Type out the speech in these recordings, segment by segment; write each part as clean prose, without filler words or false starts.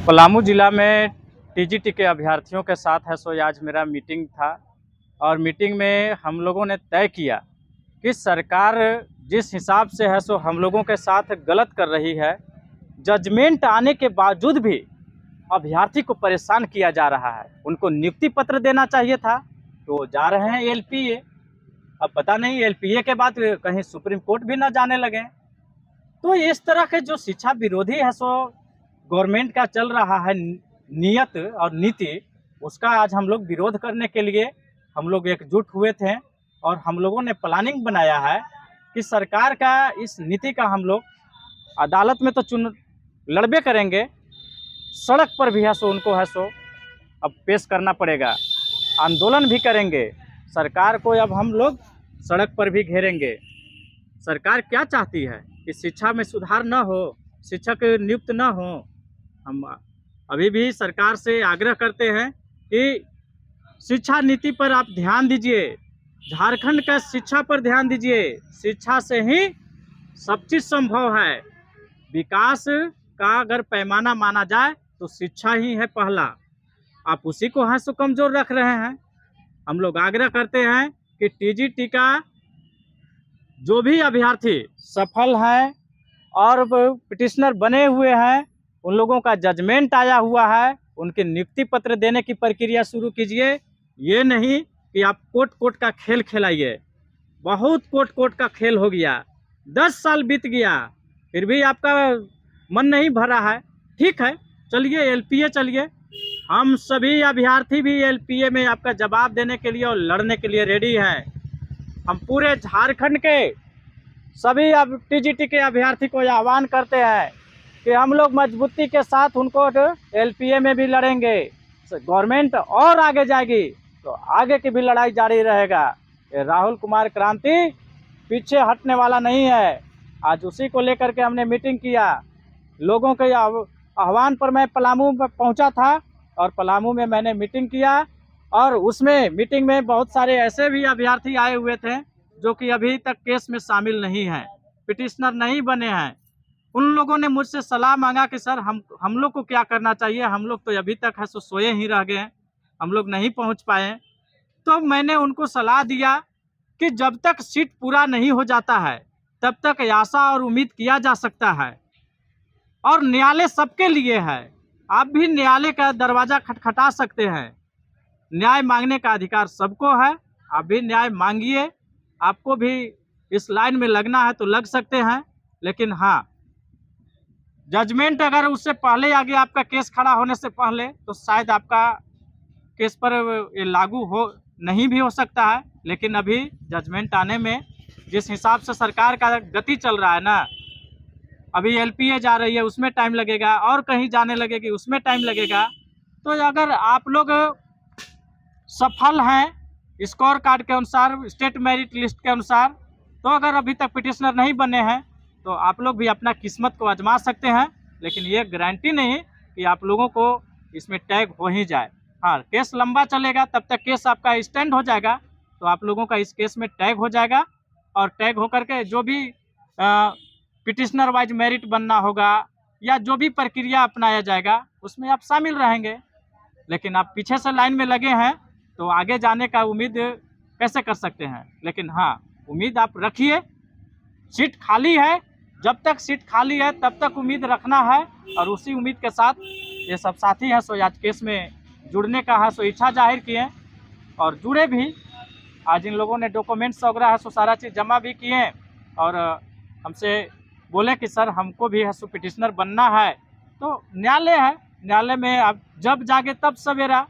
पलामू जिला में टीजीटी के अभ्यर्थियों के साथ है सो आज मेरा मीटिंग था और मीटिंग में हम लोगों ने तय किया कि सरकार जिस हिसाब से है सो हम लोगों के साथ गलत कर रही है। जजमेंट आने के बावजूद भी अभ्यर्थी को परेशान किया जा रहा है। उनको नियुक्ति पत्र देना चाहिए था तो जा रहे हैं एलपीए। अब पता नहीं एलपीए के बाद कहीं सुप्रीम कोर्ट भी ना जाने लगे। तो इस तरह के जो शिक्षा विरोधी है सो गवर्नमेंट का चल रहा है नियत और नीति, उसका आज हम लोग विरोध करने के लिए हम लोग एकजुट हुए थे और हम लोगों ने प्लानिंग बनाया है कि सरकार का इस नीति का हम लोग अदालत में तो लड़बे करेंगे, सड़क पर भी है सो उनको है सो अब पेश करना पड़ेगा, आंदोलन भी करेंगे। सरकार को अब हम लोग सड़क पर भी घेरेंगे। सरकार क्या चाहती है कि शिक्षा में सुधार न हो, शिक्षक नियुक्त न हो। हम अभी भी सरकार से आग्रह करते हैं कि शिक्षा नीति पर आप ध्यान दीजिए, झारखंड का शिक्षा पर ध्यान दीजिए। शिक्षा से ही सब चीज़ संभव है। विकास का अगर पैमाना माना जाए तो शिक्षा ही है पहला। आप उसी को है सो कमज़ोर रख रहे हैं। हम लोग आग्रह करते हैं कि टीजीटी का जो भी अभ्यर्थी सफल हैं और पिटिशनर बने हुए हैं, उन लोगों का जजमेंट आया हुआ है, उनके नियुक्ति पत्र देने की प्रक्रिया शुरू कीजिए। ये नहीं कि आप कोर्ट कोर्ट का खेल खिलाइए। बहुत कोर्ट कोर्ट का खेल हो गया, 10 साल बीत गया, फिर भी आपका मन नहीं भरा है। ठीक है, चलिए एलपीए चलिए। हम सभी अभ्यर्थी भी एलपीए में आपका जवाब देने के लिए और लड़ने के लिए रेडी हैं। हम पूरे झारखंड के सभी अब टीजीटी के अभ्यर्थी को आह्वान करते हैं कि हम लोग मजबूती के साथ उनको एलपीए में भी लड़ेंगे। गवर्नमेंट और आगे जाएगी तो आगे की भी लड़ाई जारी रहेगा। ये राहुल कुमार क्रांति पीछे हटने वाला नहीं है। आज उसी को लेकर के हमने मीटिंग किया। लोगों के आह्वान पर मैं पलामू पहुंचा था और पलामू में मैंने मीटिंग किया और उसमें मीटिंग में बहुत सारे ऐसे भी अभ्यर्थी आए हुए थे जो कि अभी तक केस में शामिल नहीं हैं, पिटिशनर नहीं बने हैं। उन लोगों ने मुझसे सलाह मांगा कि सर हम लोग को क्या करना चाहिए। हम लोग तो अभी तक है सो सोए ही रह गए, हम लोग नहीं पहुंच पाए। तो मैंने उनको सलाह दिया कि जब तक सीट पूरा नहीं हो जाता है तब तक आशा और उम्मीद किया जा सकता है और न्यायालय सबके लिए है। आप भी न्यायालय का दरवाज़ा खटखटा सकते हैं। न्याय मांगने का अधिकार सबको है। आप भी न्याय मांगिए। आपको भी इस लाइन में लगना है तो लग सकते हैं, लेकिन हाँ, जजमेंट अगर उससे पहले आ गया, आपका केस खड़ा होने से पहले, तो शायद आपका केस पर ये लागू हो नहीं भी हो सकता है। लेकिन अभी जजमेंट आने में जिस हिसाब से सरकार का गति चल रहा है ना, अभी एलपीए जा रही है उसमें टाइम लगेगा और कहीं जाने लगेगी उसमें टाइम लगेगा। तो अगर आप लोग सफल हैं स्कोर कार्ड के अनुसार, स्टेट मेरिट लिस्ट के अनुसार, तो अगर अभी तक पिटिशनर नहीं बने हैं तो आप लोग भी अपना किस्मत को आजमा सकते हैं। लेकिन ये गारंटी नहीं कि आप लोगों को इसमें टैग हो ही जाए। हाँ, केस लंबा चलेगा, तब तक केस आपका स्टैंड हो जाएगा तो आप लोगों का इस केस में टैग हो जाएगा और टैग होकर के जो भी पिटिशनर वाइज मेरिट बनना होगा या जो भी प्रक्रिया अपनाया जाएगा उसमें आप शामिल रहेंगे। लेकिन आप पीछे से लाइन में लगे हैं तो आगे जाने का उम्मीद कैसे कर सकते हैं। लेकिन हाँ, उम्मीद आप रखिए। सीट खाली है, जब तक सीट खाली है तब तक उम्मीद रखना है और उसी उम्मीद के साथ ये सब साथी हैं सो आज केस में जुड़ने का है सो इच्छा जाहिर किए और जुड़े भी। आज इन लोगों ने डॉक्यूमेंट्स वगैरह है सो सारा चीज़ जमा भी किए और हमसे बोले कि सर हमको भी है सो पिटिशनर बनना है। तो न्यायालय है, न्यायालय में अब जब जागे तब सवेरा।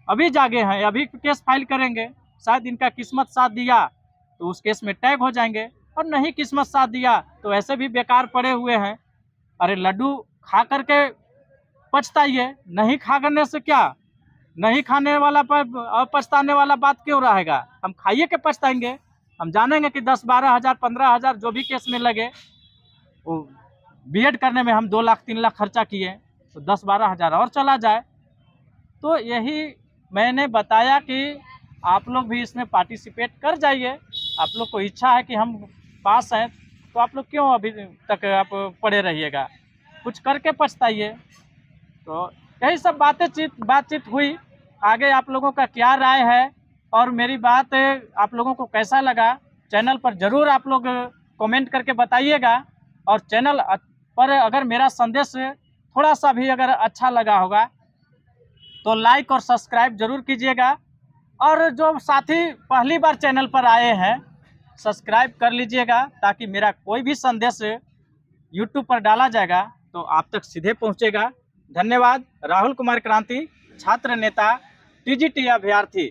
अभी जागे हैं, अभी केस फाइल करेंगे। शायद इनका किस्मत साथ दिया तो उस केस में टैग हो जाएंगे और नहीं किस्मत साथ दिया तो ऐसे भी बेकार पड़े हुए हैं। अरे लड्डू खा करके पछताइए, नहीं खा करने से क्या, नहीं खाने वाला पर पछताने वाला बात क्यों रहेगा। हम खाइए के पछताएंगे। हम जानेंगे कि 10-12 हज़ार 15 हज़ार जो भी केस में लगे, वो बीएड करने में हम 2 लाख 3 लाख खर्चा किए तो 10-12 हज़ार और चला जाए। तो यही मैंने बताया कि आप लोग भी इसमें पार्टिसिपेट कर जाइए। आप लोग को इच्छा है कि हम पास हैं तो आप लोग क्यों अभी तक आप पड़े रहिएगा, कुछ करके पछताइए। तो यही सब बातचीत हुई। आगे आप लोगों का क्या राय है और मेरी बात आप लोगों को कैसा लगा, चैनल पर ज़रूर आप लोग कमेंट करके बताइएगा। और चैनल पर अगर मेरा संदेश थोड़ा सा भी अगर अच्छा लगा होगा तो लाइक और सब्सक्राइब जरूर कीजिएगा। और जो साथी पहली बार चैनल पर आए हैं, सब्सक्राइब कर लीजिएगा, ताकि मेरा कोई भी संदेश यूट्यूब पर डाला जाएगा तो आप तक सीधे पहुंचेगा। धन्यवाद। राहुल कुमार क्रांति, छात्र नेता, टीजीटी अभ्यर्थी।